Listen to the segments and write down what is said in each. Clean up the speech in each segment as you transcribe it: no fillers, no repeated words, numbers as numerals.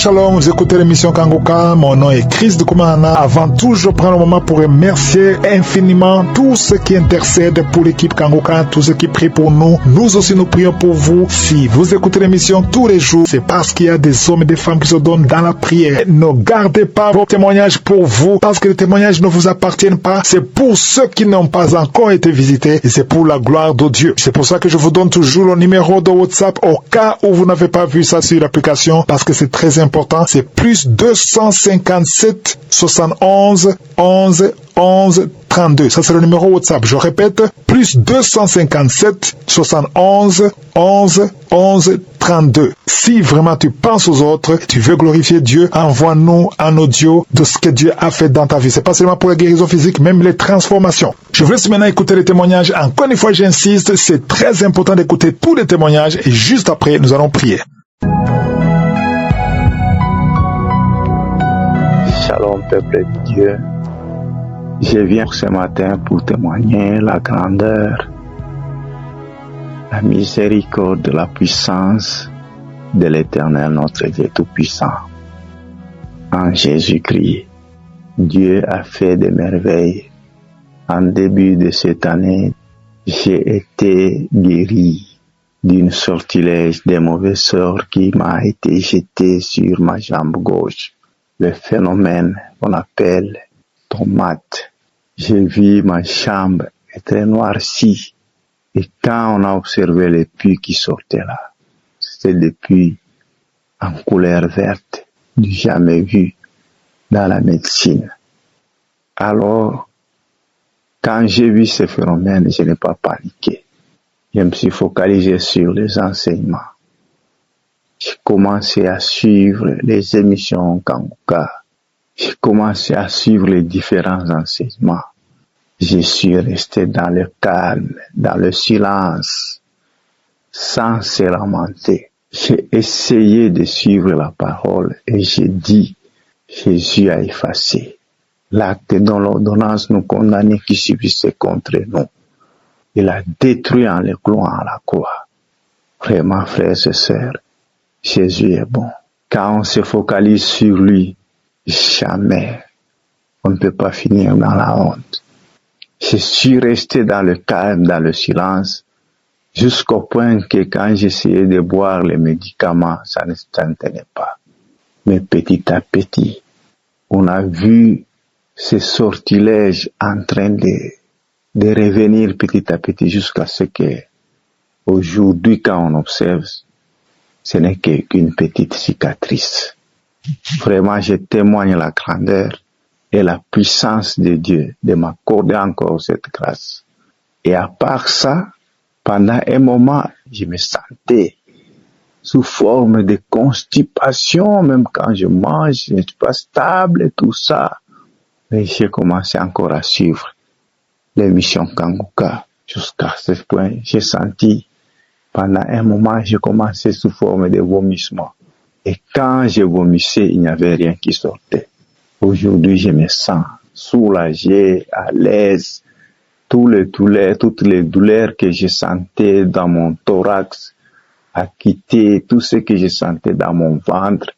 Shalom, vous écoutez l'émission Kangoka, mon nom est Chris de Koumana. Avant tout, je prends le moment pour remercier infiniment tous ceux qui intercèdent pour l'équipe Kangoka, tous ceux qui prient pour nous. Nous aussi, nous prions pour vous. Si vous écoutez l'émission tous les jours, c'est parce qu'il y a des hommes et des femmes qui se donnent dans la prière. Ne gardez pas vos témoignages pour vous, parce que les témoignages ne vous appartiennent pas. C'est pour ceux qui n'ont pas encore été visités et c'est pour la gloire de Dieu. C'est pour ça que je vous donne toujours le numéro de WhatsApp au cas où vous n'avez pas vu ça sur l'application, parce que c'est très important. C'est plus 257 71 11 11 32. Ça, c'est le numéro WhatsApp. Je répète, plus 257 71 11 11 32. Si vraiment tu penses aux autres, tu veux glorifier Dieu, envoie-nous un audio de ce que Dieu a fait dans ta vie. C'est pas seulement pour la guérison physique, même les transformations. Je vous laisse maintenant écouter les témoignages. Encore une fois, j'insiste, c'est très important d'écouter tous les témoignages et juste après, nous allons prier. Shalom, peuple de Dieu. Je viens ce matin pour témoigner la grandeur, la miséricorde, la puissance de l'Éternel, notre Dieu Tout-Puissant. En Jésus-Christ, Dieu a fait des merveilles. En début de cette année, j'ai été guéri d'une sortilège des mauvais sorts qui m'a été jeté sur ma jambe gauche. Le phénomène qu'on appelle tomate. J'ai vu ma jambe être noircie et quand on a observé les puits qui sortaient là, c'était des puits en couleur verte, du jamais vu dans la médecine. Alors, quand j'ai vu ce phénomène, je n'ai pas paniqué. Je me suis focalisé sur les enseignements. J'ai commencé à suivre les émissions Kangoka. J'ai commencé à suivre les différents enseignements. Je suis resté dans le calme, dans le silence, sans se lamenter. J'ai essayé de suivre la parole et j'ai dit, Jésus a effacé l'acte dont l'ordonnance nous condamnait qui subsistait contre nous. Il a détruit en le clouant à la croix. Vraiment, frères et sœurs, Jésus est bon. Quand on se focalise sur lui, jamais on ne peut pas finir dans la honte. Je suis resté dans le calme, dans le silence, jusqu'au point que quand j'essayais de boire les médicaments, ça ne tenait pas. Mais petit à petit, on a vu ces sortilèges en train de revenir petit à petit jusqu'à ce que, aujourd'hui, quand on observe, ce n'est qu'une petite cicatrice. Vraiment, je témoigne la grandeur et la puissance de Dieu de m'accorder encore cette grâce. Et à part ça, pendant un moment, je me sentais sous forme de constipation, même quand je mange, je ne suis pas stable et tout ça. Mais j'ai commencé encore à suivre l'émission Kangoka. Jusqu'à ce point, j'ai senti, pendant un moment, j'ai commencé sous forme de vomissement. Et quand je vomissais, il n'y avait rien qui sortait. Aujourd'hui, je me sens soulagé, à l'aise. Toutes les douleurs que je sentais dans mon thorax a quitté. Tout ce que je sentais dans mon ventre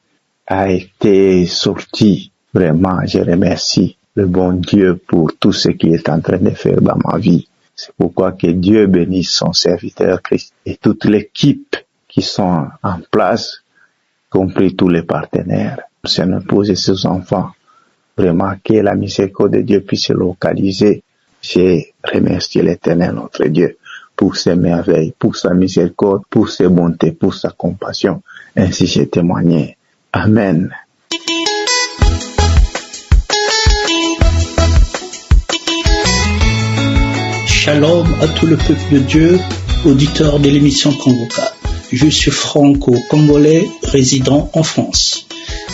a été sorti. Vraiment, je remercie le bon Dieu pour tout ce qu'il est en train de faire dans ma vie. C'est pourquoi que Dieu bénisse son serviteur Christ et toute l'équipe qui sont en place, compris tous les partenaires, son épouse et ses enfants. Vraiment, que la miséricorde de Dieu puisse se localiser. J'ai remercié l'Éternel, notre Dieu, pour ses merveilles, pour sa miséricorde, pour ses bontés, pour sa compassion. Ainsi j'ai témoigné. Amen. Shalom à tout le peuple de Dieu, auditeur de l'émission Kangoka. Je suis franco-congolais résident en France.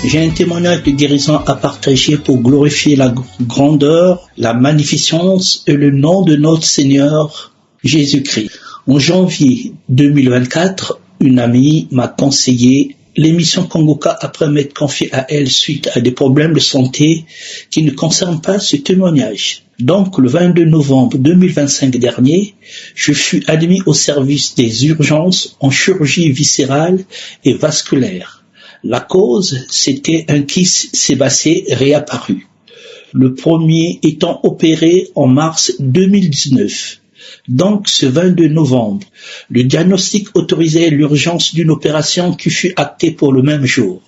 J'ai un témoignage de guérison à partager pour glorifier la grandeur, la magnificence et le nom de notre Seigneur Jésus-Christ. En janvier 2024, une amie m'a conseillé l'émission Kangoka après m'être confié à elle suite à des problèmes de santé qui ne concernent pas ce témoignage. Donc, le 22 novembre 2025 dernier, je fus admis au service des urgences en chirurgie viscérale et vasculaire. La cause, c'était un kyste sébacé réapparu. Le premier étant opéré en mars 2019. Donc, ce 22 novembre, le diagnostic autorisait l'urgence d'une opération qui fut actée pour le même jour.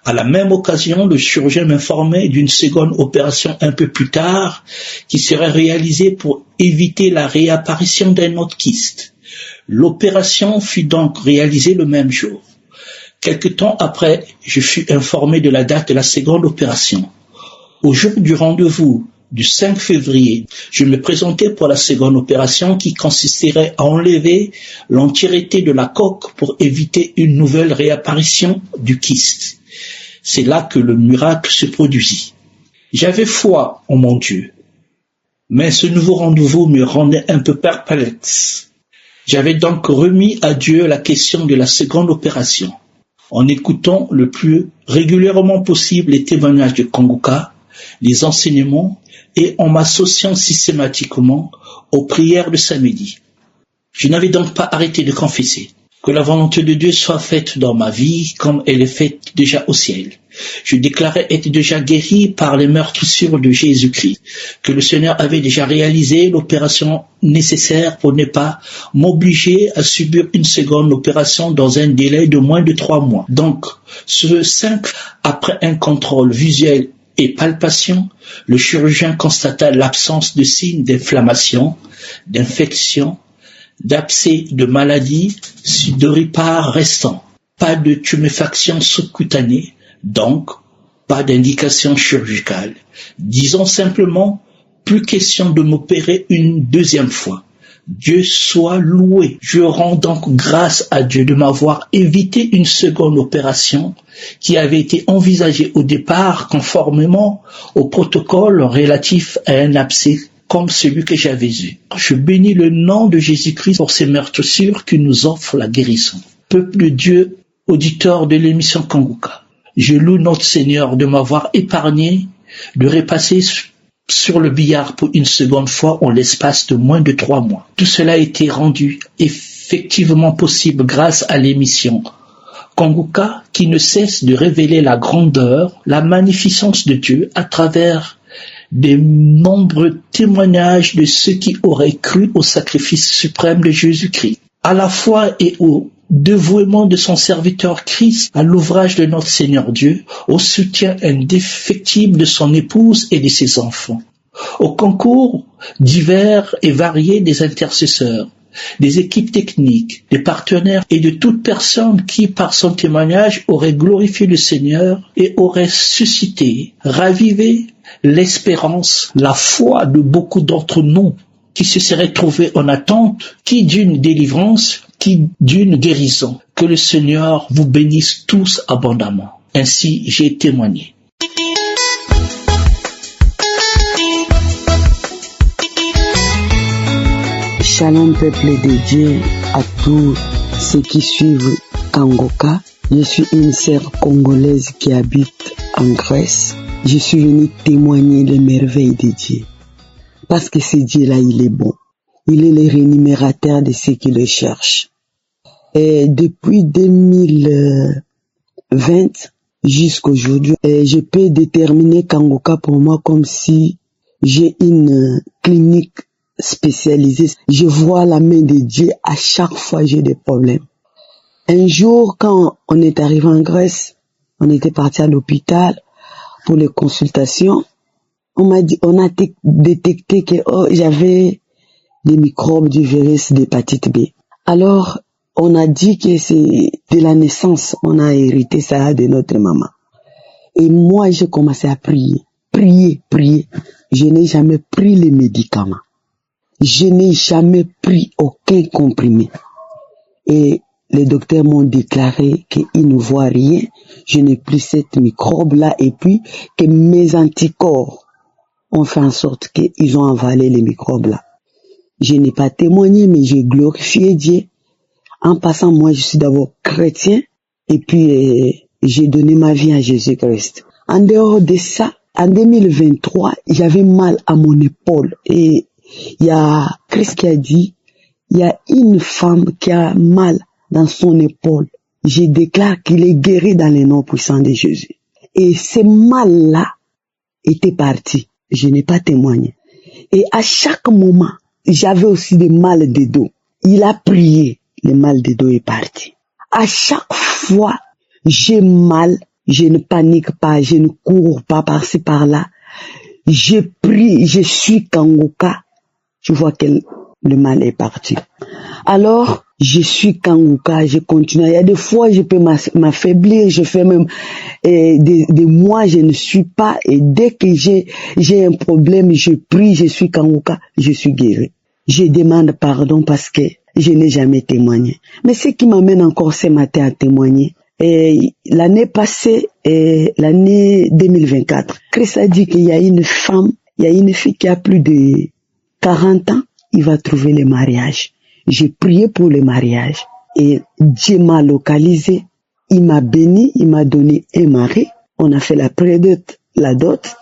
À la même occasion, le chirurgien m'informait d'une seconde opération un peu plus tard qui serait réalisée pour éviter la réapparition d'un autre kyste. L'opération fut donc réalisée le même jour. Quelque temps après, je fus informé de la date de la seconde opération. Au jour du rendez-vous du 5 février, je me présentais pour la seconde opération qui consisterait à enlever l'entièreté de la coque pour éviter une nouvelle réapparition du kyste. C'est là que le miracle se produisit. J'avais foi en mon Dieu, mais ce nouveau rendez-vous me rendait un peu perplexe. J'avais donc remis à Dieu la question de la seconde opération. En écoutant le plus régulièrement possible les témoignages de Kanguka, les enseignements et en m'associant systématiquement aux prières de samedi. Je n'avais donc pas arrêté de confesser que la volonté de Dieu soit faite dans ma vie comme elle est faite déjà au ciel. Je déclarais être déjà guéri par les meurtrissures de Jésus-Christ, que le Seigneur avait déjà réalisé l'opération nécessaire pour ne pas m'obliger à subir une seconde opération dans un délai de moins de 3 mois. Donc, ce 5, après un contrôle visuel et palpation, le chirurgien constata l'absence de signes d'inflammation, d'infection, d'abcès de maladie sudoripare restant, pas de tuméfaction sous-cutanée, donc pas d'indication chirurgicale. Disons simplement, plus question de m'opérer une deuxième fois. Dieu soit loué. Je rends donc grâce à Dieu de m'avoir évité une seconde opération qui avait été envisagée au départ conformément au protocole relatif à un abcès comme celui que j'avais eu. Je bénis le nom de Jésus-Christ pour ces meurtrissures qui nous offrent la guérison. Peuple de Dieu, auditeur de l'émission Kanguka, je loue notre Seigneur de m'avoir épargné de repasser sur le billard pour une seconde fois en l'espace de moins de 3 mois. Tout cela a été rendu effectivement possible grâce à l'émission Kanguka qui ne cesse de révéler la grandeur, la magnificence de Dieu à travers des nombreux témoignages de ceux qui auraient cru au sacrifice suprême de Jésus-Christ, à la foi et au dévouement de son serviteur Christ à l'ouvrage de notre Seigneur Dieu, au soutien indéfectible de son épouse et de ses enfants, au concours divers et variés des intercesseurs, des équipes techniques, des partenaires et de toute personne qui, par son témoignage, aurait glorifié le Seigneur et aurait suscité, ravivé l'espérance, la foi de beaucoup d'entre nous qui se seraient trouvés en attente, qui d'une délivrance, qui d'une guérison. Que le Seigneur vous bénisse tous abondamment. Ainsi, j'ai témoigné. Shalom peuple de Dieu, à tous ceux qui suivent Kanguka. Je suis une sœur congolaise qui habite en Grèce. Je suis venue témoigner les merveilles de Dieu. Parce que ce Dieu-là, il est bon. Il est le rémunérateur de ceux qui le cherchent. Et depuis 2020 jusqu'aujourd'hui, je peux déterminer Kanguka pour moi comme si j'ai une clinique spécialisée. Je vois la main de Dieu à chaque fois que j'ai des problèmes. Un jour, quand on est arrivé en Grèce, on était parti à l'hôpital pour les consultations. On m'a dit, on a détecté que j'avais des microbes du virus d'hépatite B. Alors, on a dit que c'est de la naissance, on a hérité ça de notre maman. Et moi, j'ai commencé à prier. Je n'ai jamais pris les médicaments. Je n'ai jamais pris aucun comprimé. Et les docteurs m'ont déclaré qu'ils ne voient rien. Je n'ai plus cette microbe-là et puis que mes anticorps ont fait en sorte qu'ils ont avalé les microbes-là. Je n'ai pas témoigné, mais j'ai glorifié Dieu. En passant, moi, je suis d'abord chrétien et puis j'ai donné ma vie à Jésus-Christ. En dehors de ça, en 2023, j'avais mal à mon épaule et il y a Christ qui a dit, il y a une femme qui a mal dans son épaule. je déclare qu'il est guéri dans le nom puissant de Jésus. Et ce mal-là était parti. Je n'ai pas témoigné. Et à chaque moment, j'avais aussi des mal de dos. Il a prié, le mal de dos est parti. À chaque fois, j'ai mal, je ne panique pas, je ne cours pas par-ci par-là. Je prie, je suis Kanguka. Tu vois que le mal est parti. Alors, je suis Kanguka, je continue. Il y a des fois, je peux m'affaiblir, je fais même des mois, je ne suis pas. Et dès que j'ai un problème, je prie, je suis Kanguka, je suis guéri. Je demande pardon parce que je n'ai jamais témoigné. Mais ce qui m'amène encore ce matin à témoigner, l'année passée, l'année 2024, Christ a dit qu'il y a une femme, il y a une fille qui a plus de 40 ans, il va trouver le mariage. J'ai prié pour le mariage et Dieu m'a localisé, il m'a béni, il m'a donné un mari. On a fait la prédot, la dot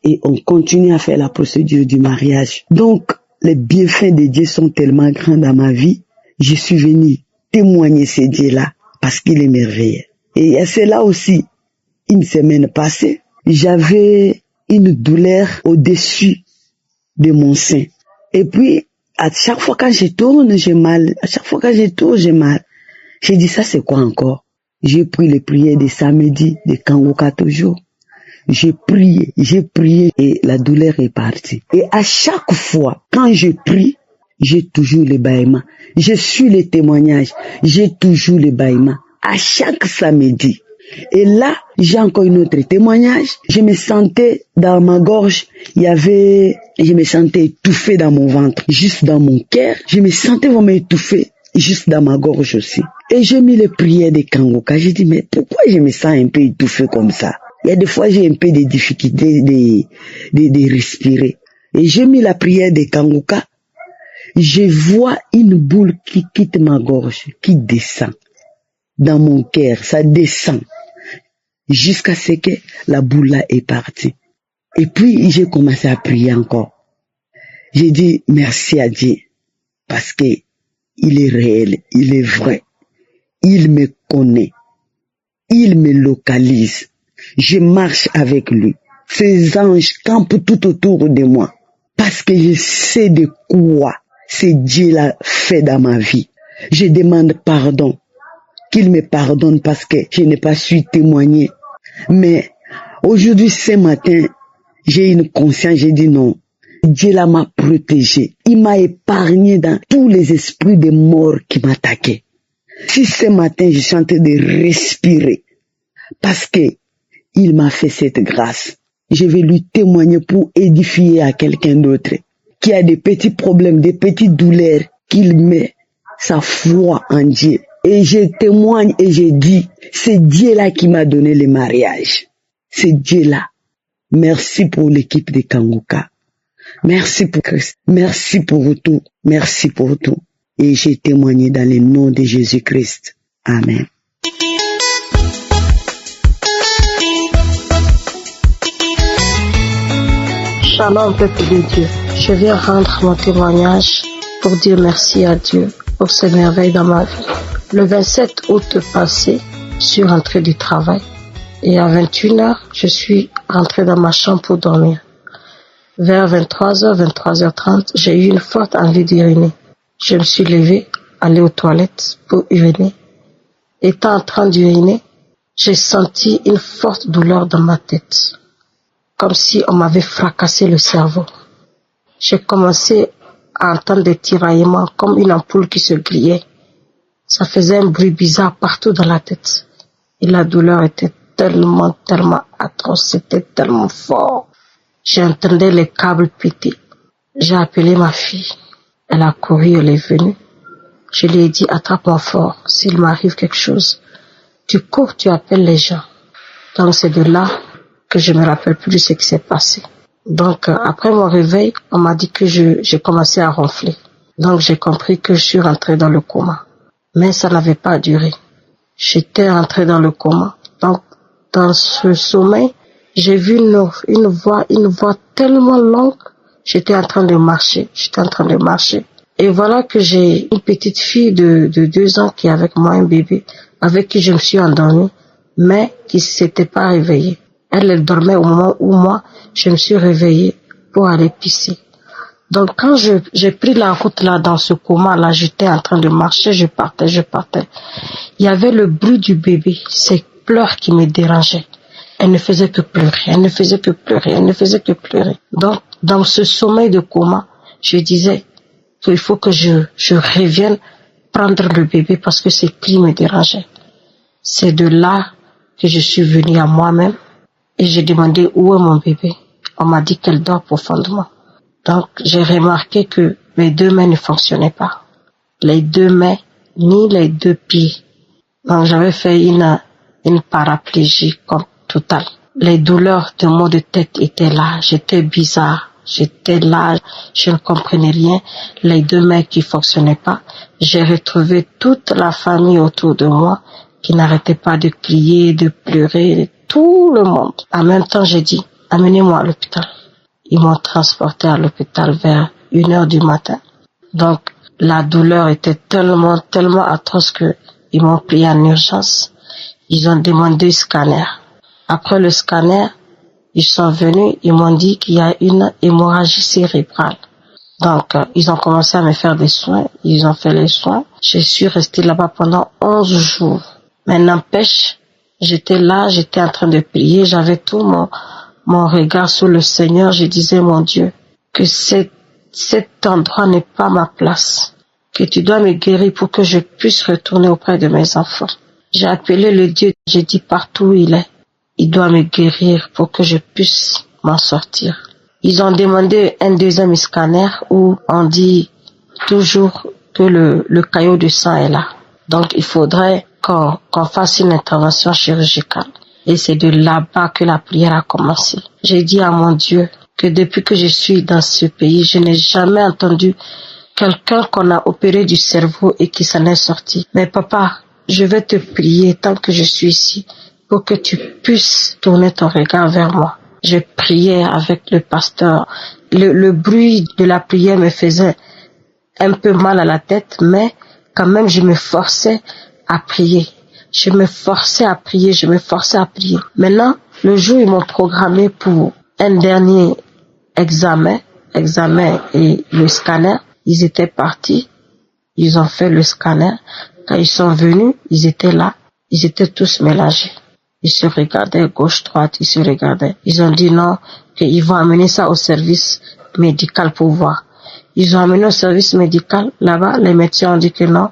et on continue à faire la procédure du mariage. Donc, les bienfaits de Dieu sont tellement grands dans ma vie. Je suis venu témoigner ce Dieu-là parce qu'il est merveilleux. Et à cela aussi, une semaine passée, j'avais une douleur au-dessus de mon sein. Et puis, à chaque fois quand je tourne, j'ai mal. À chaque fois quand je tourne, j'ai mal. J'ai dit, ça c'est quoi encore? J'ai pris les prières de samedi, de Kanguka toujours. J'ai prié et la douleur est partie. Et à chaque fois, quand je prie, j'ai toujours le bâillement. Je suis le témoignage, j'ai toujours le bâillement. À chaque samedi. Et là, j'ai encore une autre témoignage. Je me sentais dans ma gorge, je me sentais étouffée dans mon ventre, juste dans mon cœur. Je me sentais vraiment étouffée, juste dans ma gorge aussi. Et j'ai mis les prières de Kanguka. J'ai dit, mais pourquoi je me sens un peu étouffée comme ça? Il y a des fois, j'ai un peu de difficultés de respirer. Et j'ai mis la prière de Kanguka. Je vois une boule qui quitte ma gorge, qui descend dans mon cœur. Ça descend jusqu'à ce que la boule là est partie. Et puis, j'ai commencé à prier encore. J'ai dit merci à Dieu parce que il est réel, il est vrai. Il me connaît. Il me localise. Je marche avec lui. Ces anges campent tout autour de moi parce que je sais de quoi ce Dieu-là fait dans ma vie. Je demande pardon, qu'il me pardonne parce que je n'ai pas su témoigner. Mais aujourd'hui, ce matin, j'ai une conscience, j'ai dit non. Dieu-là m'a protégé. Il m'a épargné dans tous les esprits de mort qui m'attaquaient. Si ce matin, je suis en train de respirer parce que il m'a fait cette grâce. Je vais lui témoigner pour édifier à quelqu'un d'autre qui a des petits problèmes, des petites douleurs, qu'il met sa foi en Dieu. Et je témoigne et je dis, c'est Dieu-là qui m'a donné le mariage. C'est Dieu-là. Merci pour l'équipe de Kanguka. Merci pour Christ. Merci pour tout. Merci pour tout. Et j'ai témoigné dans le nom de Jésus-Christ. Amen. Shalom, peuple de Dieu. Je viens rendre mon témoignage pour dire merci à Dieu pour ces merveilles dans ma vie. Le 27 août passé, je suis rentrée du travail et à 21h, je suis rentrée dans ma chambre pour dormir. Vers 23h, 23h30, j'ai eu une forte envie d'uriner. Je me suis levée, allée aux toilettes pour uriner. Étant en train d'uriner, j'ai senti une forte douleur dans ma tête, comme si on m'avait fracassé le cerveau. J'ai commencé à entendre des tiraillements comme une ampoule qui se gliait. Ça faisait un bruit bizarre partout dans la tête. Et la douleur était tellement atroce, c'était tellement fort. J'entendais les câbles péter. J'ai appelé ma fille. Elle a couru, elle est venue. Je lui ai dit, attrape-moi fort, s'il m'arrive quelque chose. Tu cours, tu appelles les gens. Donc c'est de là que je me rappelle plus de ce qui s'est passé. Donc après mon réveil, on m'a dit que j'ai commencé à ronfler. Donc j'ai compris que je suis rentrée dans le coma. Mais ça n'avait pas duré. J'étais rentrée dans le coma. Donc dans ce sommeil, j'ai vu une voix tellement longue. J'étais en train de marcher. Et voilà que j'ai une petite fille de 2 ans qui est avec moi, un bébé. avec qui je me suis endormie, mais qui ne s'était pas réveillée. Elle dormait au moment où moi, je me suis réveillée pour aller pisser. Donc quand j'ai pris la route là, dans ce coma là, j'étais en train de marcher, je partais. Il y avait le bruit du bébé, ses pleurs qui me dérangeaient. Elle ne faisait que pleurer. Donc dans ce sommeil de coma, je disais qu'il faut que je revienne prendre le bébé parce que ses cris me dérangeaient. C'est de là que je suis venue à moi-même et j'ai demandé où est mon bébé. On m'a dit qu'elle dort profondément. Donc j'ai remarqué que mes 2 mains ne fonctionnaient pas. Les 2 mains ni les 2 pieds. Donc j'avais fait une paraplégie totale. Les douleurs de maux de tête étaient là. J'étais bizarre. J'étais là, je ne comprenais rien, les 2 mains qui fonctionnaient pas. J'ai retrouvé toute la famille autour de moi qui n'arrêtait pas de crier, de pleurer, tout le monde. En même temps, j'ai dit, amenez-moi à l'hôpital. Ils m'ont transporté à l'hôpital vers 1h du matin. Donc, la douleur était tellement atroce que ils m'ont pris en urgence. Ils ont demandé un scanner. Après le scanner, ils sont venus, ils m'ont dit qu'il y a une hémorragie cérébrale. Donc, ils ont commencé à me faire des soins. Ils ont fait les soins. Je suis restée là-bas pendant 11 jours. Mais n'empêche, j'étais là, j'étais en train de prier. J'avais tout mon regard sur le Seigneur. Je disais, mon Dieu, que cet endroit n'est pas ma place. Que tu dois me guérir pour que je puisse retourner auprès de mes enfants. J'ai appelé le Dieu. J'ai dit partout où il est. Il doit me guérir pour que je puisse m'en sortir. Ils ont demandé un 2e scanner où on dit toujours que le caillot de sang est là. Donc il faudrait qu'on fasse une intervention chirurgicale. Et c'est de là-bas que la prière a commencé. J'ai dit à mon Dieu que depuis que je suis dans ce pays, je n'ai jamais entendu quelqu'un qu'on a opéré du cerveau et qui s'en est sorti. Mais papa, je vais te prier tant que je suis ici, pour que tu puisses tourner ton regard vers moi. Je priais avec le pasteur. Le bruit de la prière me faisait un peu mal à la tête, mais quand même je me forçais à prier. Je me forçais à prier. Maintenant, le jour où ils m'ont programmé pour un dernier examen et le scanner, ils étaient partis. Ils ont fait le scanner. Quand ils sont venus, ils étaient là. Ils étaient tous mélangés. Ils se regardaient gauche-droite, ils se regardaient. Ils ont dit non, qu'ils vont amener ça au service médical pour voir. Ils ont amené au service médical. Là-bas, les médecins ont dit que non,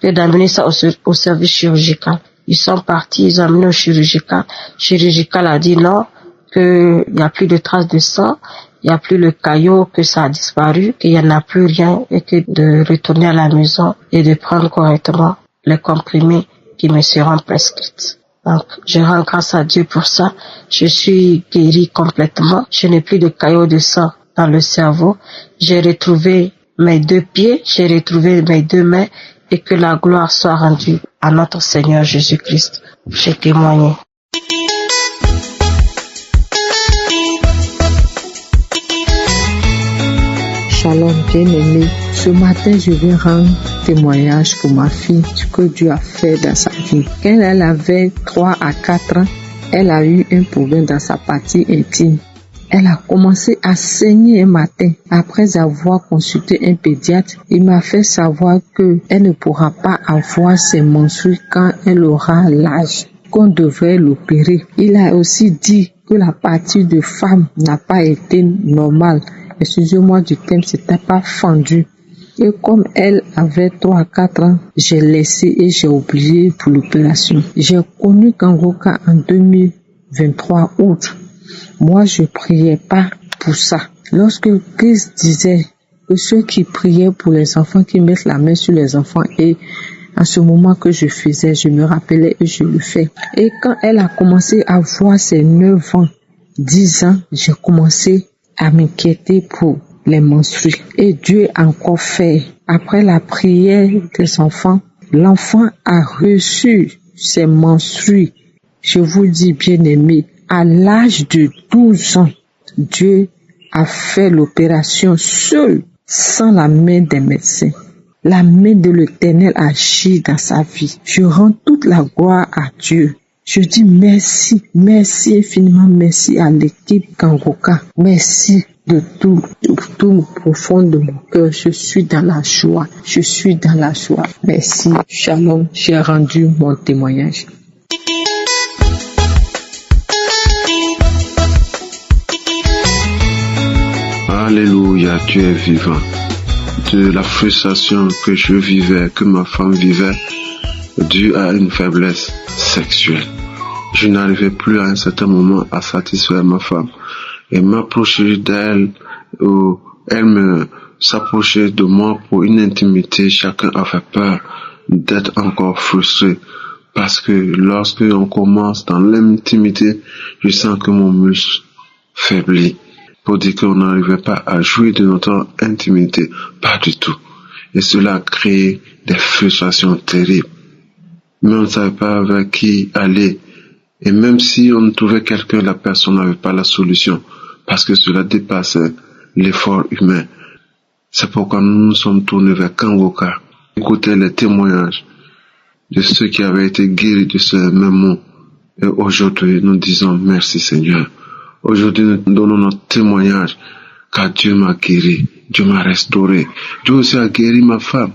que d'amener ça au service chirurgical. Ils sont partis, ils ont amené au chirurgical. Chirurgical a dit non, qu'il n'y a plus de traces de sang, il n'y a plus le caillot, que ça a disparu, qu'il n'y en a plus rien et que de retourner à la maison et de prendre correctement les comprimés qui me seront prescrits. Donc, je rends grâce à Dieu pour ça. Je suis guérie complètement. Je n'ai plus de caillots de sang dans le cerveau. J'ai retrouvé mes 2 pieds, j'ai retrouvé mes 2 mains et que la gloire soit rendue à notre Seigneur Jésus-Christ. J'ai témoigné. Shalom bien-aimé. Ce matin, je viens rendre témoignage pour ma fille, ce que Dieu a fait dans sa vie. Quand elle avait 3 à 4 ans, elle a eu un problème dans sa partie intime. Elle a commencé à saigner un matin. Après avoir consulté un pédiatre, il m'a fait savoir qu'elle ne pourra pas avoir ses menstrues quand elle aura l'âge, qu'on devrait l'opérer. Il a aussi dit que la partie de femme n'a pas été normale. Excusez-moi du thème, c'était pas fendu. Et comme elle avait 3 à 4 ans, j'ai laissé et j'ai oublié pour l'opération. J'ai connu Kangoka en 2023 août. Moi, je priais pas pour ça. Lorsque Christ disait que ceux qui priaient pour les enfants, qui mettent la main sur les enfants, et en ce moment que je faisais, je me rappelais et je le fais. Et quand elle a commencé à voir ses 9 ans, 10 ans, j'ai commencé à m'inquiéter pour les menstrues. Et Dieu a encore fait. Après la prière des enfants, l'enfant a reçu ses menstrues. Je vous dis, bien-aimés, à l'âge de 12 ans, Dieu a fait l'opération seul, sans la main des médecins. la main de l'Éternel agit dans sa vie. Je rends toute la gloire à Dieu. Je dis merci, merci infiniment, merci à l'équipe Kangoka. Merci de tout profond de mon cœur. Je suis dans la joie, je suis dans la joie. Merci, shalom, j'ai rendu mon témoignage. Alléluia, tu es vivant. De la frustration que je vivais, que ma femme vivait, due à une faiblesse sexuelle. Je n'arrivais plus à un certain moment à satisfaire ma femme et m'approcher d'elle ou elle me s'approchait de moi pour une intimité. Chacun avait peur d'être encore frustré parce que lorsque on commence dans l'intimité, je sens que mon muscle faiblit pour dire qu'on n'arrivait pas à jouir de notre intimité, pas du tout. Et cela a créé des frustrations terribles. Mais on ne savait pas avec qui aller. Et même si on trouvait quelqu'un, la personne n'avait pas la solution, parce que cela dépassait l'effort humain. C'est pourquoi nous nous sommes tournés vers Kangoka, écouter les témoignages de ceux qui avaient été guéris de ce même mot. Et aujourd'hui, nous disons merci Seigneur. Aujourd'hui, nous donnons notre témoignage, car Dieu m'a guéri, Dieu m'a restauré. Dieu aussi a guéri ma femme.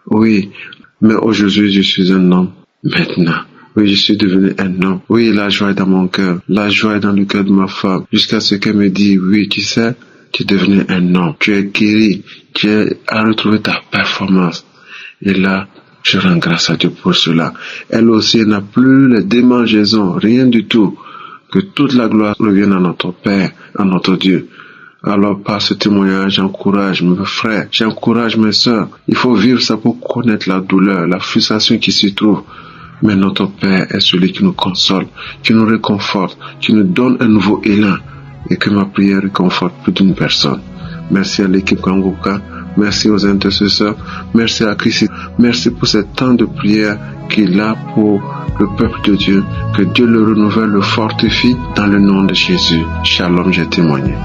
Oui, mais aujourd'hui, je suis un homme maintenant. Oui, je suis devenu un homme. Oui, la joie est dans mon cœur. La joie est dans le cœur de ma femme. Jusqu'à ce qu'elle me dise, oui, tu sais, tu es devenu un homme. Tu es guéri. Tu as retrouvé ta performance. Et là, je rends grâce à Dieu pour cela. Elle aussi n'a plus les démangeaisons, rien du tout. Que toute la gloire revienne à notre Père, à notre Dieu. Alors, par ce témoignage, j'encourage mes frères, j'encourage mes sœurs. Il faut vivre ça pour connaître la douleur, la frustration qui s'y trouve. Mais notre Père est celui qui nous console, qui nous réconforte, qui nous donne un nouveau élan et que ma prière réconforte plus d'une personne. Merci à l'équipe Kangoka, merci aux intercesseurs, merci à Christ, merci pour ce temps de prière qu'il a pour le peuple de Dieu, que Dieu le renouvelle, le fortifie dans le nom de Jésus. Shalom, j'ai témoigné.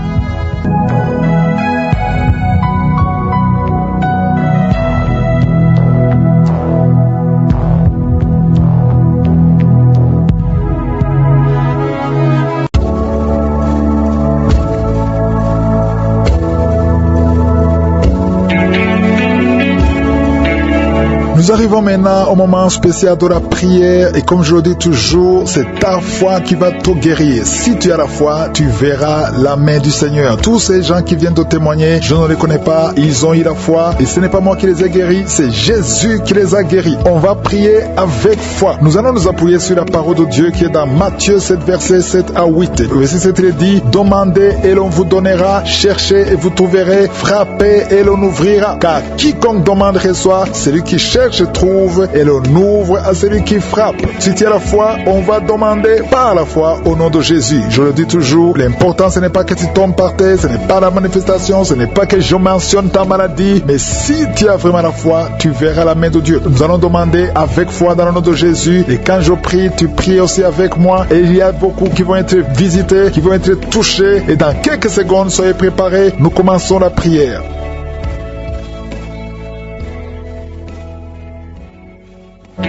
Nous arrivons maintenant au moment spécial de la prière et comme je le dis toujours, c'est ta foi qui va te guérir. Si tu as la foi, tu verras la main du Seigneur. Tous ces gens qui viennent de témoigner, je ne les connais pas, ils ont eu la foi et ce n'est pas moi qui les ai guéris, c'est Jésus qui les a guéris. On va prier avec foi. Nous allons nous appuyer sur la parole de Dieu qui est dans Matthieu 7, versets 7 à 8. Le verset 7 il dit, demandez et l'on vous donnera, cherchez et vous trouverez, frappez et l'on ouvrira. Car quiconque demande reçoit, celui qui cherche trouve et l'on ouvre à celui qui frappe. Si tu as la foi, on va demander par la foi au nom de Jésus. Je le dis toujours, l'important ce n'est pas que tu tombes par terre, ce n'est pas la manifestation, ce n'est pas que je mentionne ta maladie, mais si tu as vraiment la foi, tu verras la main de Dieu. Nous allons demander avec foi dans le nom de Jésus et quand je prie, tu pries aussi avec moi et il y a beaucoup qui vont être visités, qui vont être touchés et dans quelques secondes, soyez préparés, nous commençons la prière.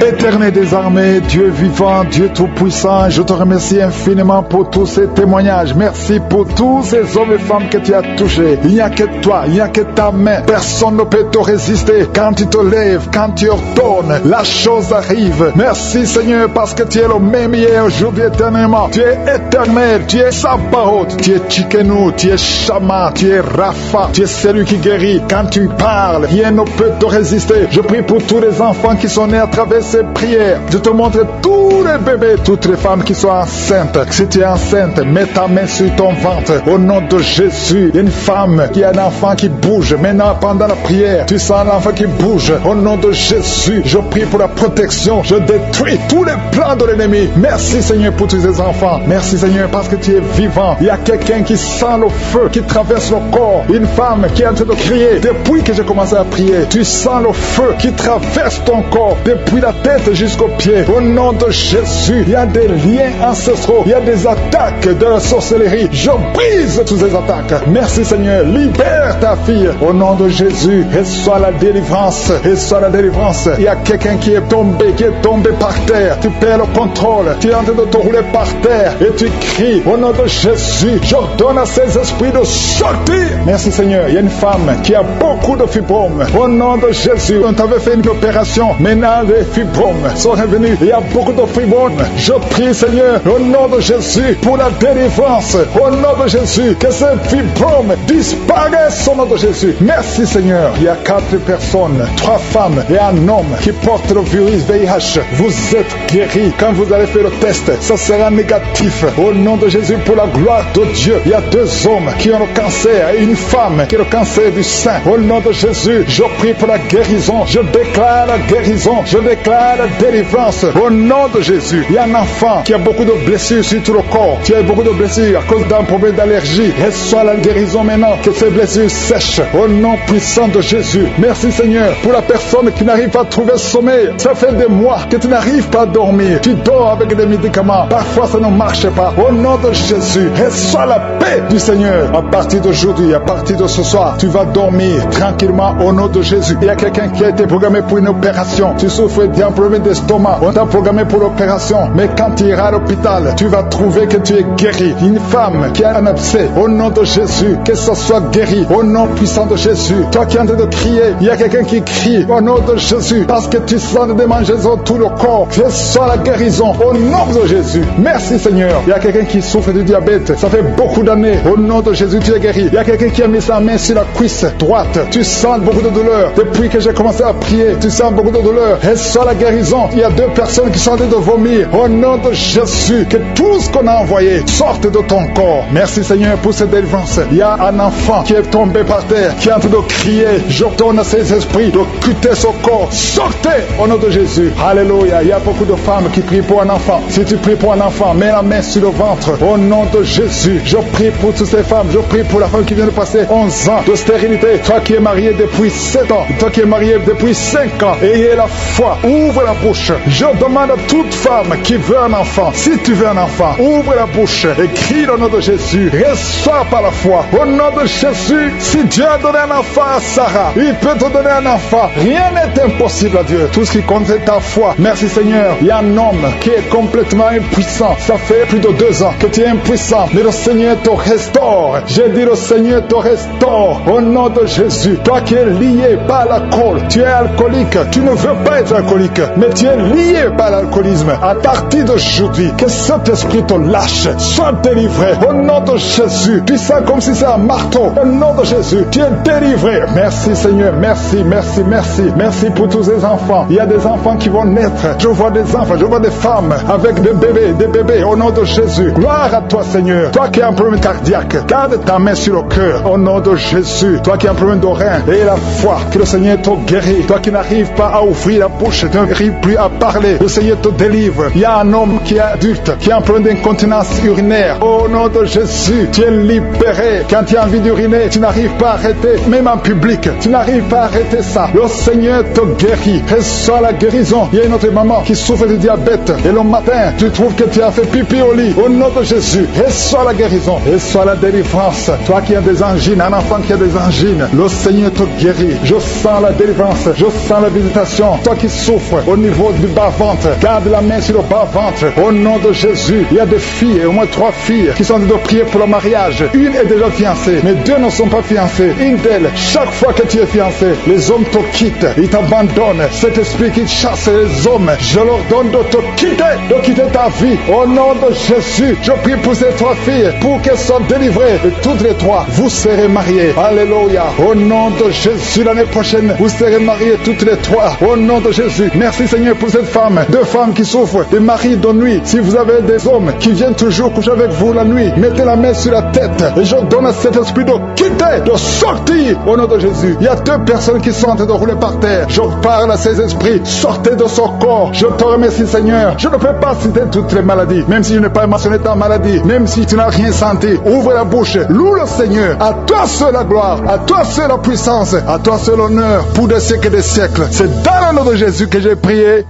Éternel des armées, Dieu vivant, Dieu tout-puissant, je te remercie infiniment pour tous ces témoignages. Merci pour tous ces hommes et femmes que tu as touchés. Il n'y a que toi, il n'y a que ta main. Personne ne peut te résister. Quand tu te lèves, quand tu ordonnes, la chose arrive. Merci Seigneur parce que tu es le même hier, aujourd'hui, éternellement. Tu es éternel, tu es Sabaoth, tu es Tsidkenu, tu es Shama, tu es Rapha, tu es celui qui guérit. Quand tu parles, rien ne peut te résister. Je prie pour tous les enfants qui sont nés à travers ces prières. Je te montre tous les bébés, toutes les femmes qui sont enceintes. Si tu es enceinte, mets ta main sur ton ventre. Au nom de Jésus, une femme qui a un enfant qui bouge. Maintenant, pendant la prière, tu sens l'enfant qui bouge. Au nom de Jésus, je prie pour la protection. Je détruis tous les plans de l'ennemi. Merci Seigneur pour tous ces enfants. Merci Seigneur parce que tu es vivant. Il y a quelqu'un qui sent le feu, qui traverse le corps. Une femme qui est en train de crier. Depuis que j'ai commencé à prier, tu sens le feu qui traverse ton corps. Depuis la tête jusqu'aux pieds. Au nom de Jésus, il y a des liens ancestraux, il y a des attaques de la sorcellerie. Je brise toutes ces attaques. Merci Seigneur, libère ta fille. Au nom de Jésus, reçois la délivrance. Reçois la délivrance. Il y a quelqu'un qui est tombé par terre. Tu perds le contrôle. Tu es en train de te rouler par terre et tu cries. Au nom de Jésus, j'ordonne à ces esprits de sortir. Merci Seigneur. Il y a une femme qui a beaucoup de fibromes. Au nom de Jésus, on t'avait fait une opération. Maintenant, les fibromes sont revenus. Il y a beaucoup de fibromes. Je prie Seigneur, au nom de Jésus, pour la délivrance. Au nom de Jésus, que ces fibromes disparaissent au nom de Jésus. Merci Seigneur. Il y a 4 personnes, 3 femmes et un homme qui portent le virus VIH. Vous êtes guéris. Quand vous allez faire le test, ça sera négatif. Au nom de Jésus, pour la gloire de Dieu, il y a 2 hommes qui ont le cancer et une femme qui a le cancer du sein. Au nom de Jésus, je prie pour la guérison. Je déclare la guérison. Je déclare la délivrance. Au nom de Jésus, il y a un enfant qui a beaucoup de blessures sur tout le corps. Tu as beaucoup de blessures à cause d'un problème d'allergie. Reçois la guérison maintenant. Que ces blessures sèchent. Au nom puissant de Jésus. Merci Seigneur pour la personne qui n'arrive pas à trouver sommeil. Ça fait des mois que tu n'arrives pas à dormir. Tu dors avec des médicaments. Parfois ça ne marche pas. Au nom de Jésus, reçois la paix du Seigneur. À partir d'aujourd'hui, à partir de ce soir, tu vas dormir tranquillement au nom de Jésus. Il y a quelqu'un qui a été programmé pour une opération. Tu souffres d'un problème d'estomac. On t'a programmé pour l'opération. Mais quand tu iras à l'hôpital, tu vas trouver que tu es guéri. Une femme qui a un abcès, au nom de Jésus, que ça soit guéri. Au nom puissant de Jésus. Toi qui es en train de crier, il y a quelqu'un qui crie au nom de Jésus parce que tu sens des démangeaisons tout le corps. Reçois la guérison au nom de Jésus. Merci Seigneur. Il y a quelqu'un qui souffre du diabète. Ça fait beaucoup d'années. Au nom de Jésus, tu es guéri. Il y a quelqu'un qui a mis sa main sur la cuisse droite. Tu sens beaucoup de douleur. Depuis que j'ai commencé à prier, tu sens beaucoup de douleur. Reçois la guérison. Il y a 2 personnes qui sont en train de vomir. Au nom de Jésus, que tout ce qu'on a envoyé sorte de ton corps. Merci Seigneur pour cette délivrance. Il y a un enfant qui est tombé par terre, qui est en train de crier. J'ordonne à ces esprits de quitter son corps. Sortez au nom de Jésus. Alléluia. Il y a beaucoup de femmes qui prient pour un enfant. Si tu pries pour un enfant, mets la main sur le ventre. Au nom de Jésus, je prie pour toutes ces femmes. Je prie pour la femme qui vient de passer 11 ans de stérilité. Toi qui es marié depuis 7 ans. Toi qui es marié depuis 5 ans. Ayez la foi. Ouvre la bouche. Je demande à toute femme qui veut un enfant. Si tu veux un enfant, ouvre la bouche et crie au nom de Jésus. Reçois par la foi. Au nom de Jésus, si Dieu a donné un enfant à Sarah, il peut te donner un enfant. Rien n'est impossible à Dieu. Tout ce qui compte c'est ta foi. Merci Seigneur. Il y a un homme qui est complètement impuissant. Ça fait plus de 2 ans que tu es impuissant. Mais le Seigneur te restaure. J'ai dit le Seigneur te restaure. Au nom de Jésus. Toi qui es lié par l'alcool. Tu es alcoolique. Tu ne veux pas être alcoolique. Mais tu es lié par l'alcoolisme. À partir d'aujourd'hui, que cet esprit te lâche. Sois délivré. Au nom de Jésus. Tu sens comme si c'est un marteau. Au nom de Jésus. Tu es délivré. Merci Seigneur. Merci, merci, merci. Merci pour tous ces enfants. Il y a des enfants qui vont naître. Je vois des enfants. Je vois des femmes avec des bébés. Au nom de Jésus. Gloire à toi Seigneur. Toi qui as un problème cardiaque. Garde ta main sur le cœur. Au nom de Jésus. Toi qui as un problème de rein. Et la foi. Que le Seigneur te guérit. Toi qui n'arrives pas à ouvrir la bouche. Tu n'arrives plus à parler. Le Seigneur te délivre. Il y a un homme qui est adulte. Qui a un problème d'incontinence urinaire. Au nom de Jésus. Tu es libéré. Quand tu as envie d'uriner, tu n'arrives pas à arrêter. Même en public. Tu n'arrives pas à arrêter ça. Le Seigneur te guérit. Reçois la guérison. Il y a une autre maman qui souffre de diabète. Et le matin, tu trouves que tu as fait pipi au lit. Au nom de Jésus. Reçois la guérison. Reçois la délivrance. Toi qui as des angines, un enfant qui a des angines, le Seigneur te guérit. Je sens la délivrance. Je sens la visitation. Toi qui souffres au niveau du bas-ventre, garde la main sur le bas-ventre. Au nom de Jésus. Il y a des filles, au moins 3 filles, qui sont en train de prier pour le mariage. Une est déjà fiancée, mais 2 ne sont pas fiancées. Une d'elles, chaque fois que tu es fiancé, les hommes te quittent. Ils t'abandonnent. Cet esprit qui chasse les hommes, je leur donne de te quitter ta vie. Au nom de Jésus, je prie pour ces 3 filles, pour qu'elles soient délivrées. Et toutes les 3, vous serez mariées. Alléluia. Au nom de Jésus, l'année prochaine, vous serez mariées toutes les 3. Au nom de Jésus. Merci Seigneur pour cette femme. 2 femmes qui souffrent des maris de nuit. Si vous avez des hommes qui viennent toujours coucher avec vous la nuit, mettez la main sur la tête. Et je donne à cet esprit de quitter, de sortir. Au nom de Jésus. Il y a 2 personnes qui sont en train de rouler par terre. Je parle à ces esprits. Sortez de son corps. Je te remercie Seigneur. Je ne peux pas citer toutes les maladies. Même si je n'ai pas mentionné ta maladie. Même si tu n'as rien senti. Ouvre la bouche. Loue le Seigneur. À toi seul la gloire. À toi seul la puissance. À toi seul l'honneur. Pour des siècles et des siècles. C'est dans le nom de Jésus que j'ai prié.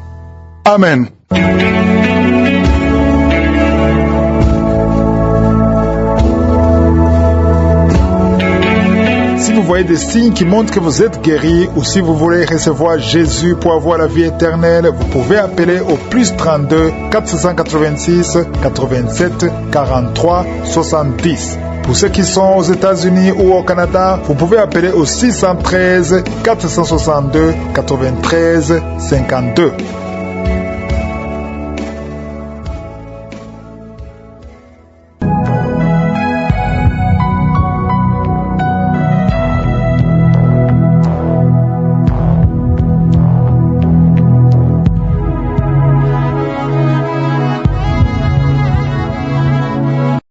Amen. Si vous voyez des signes qui montrent que vous êtes guéri ou si vous voulez recevoir Jésus pour avoir la vie éternelle, vous pouvez appeler au plus 32 486 87 43 70. Pour ceux qui sont aux États-Unis ou au Canada, vous pouvez appeler au 613 462 93 52.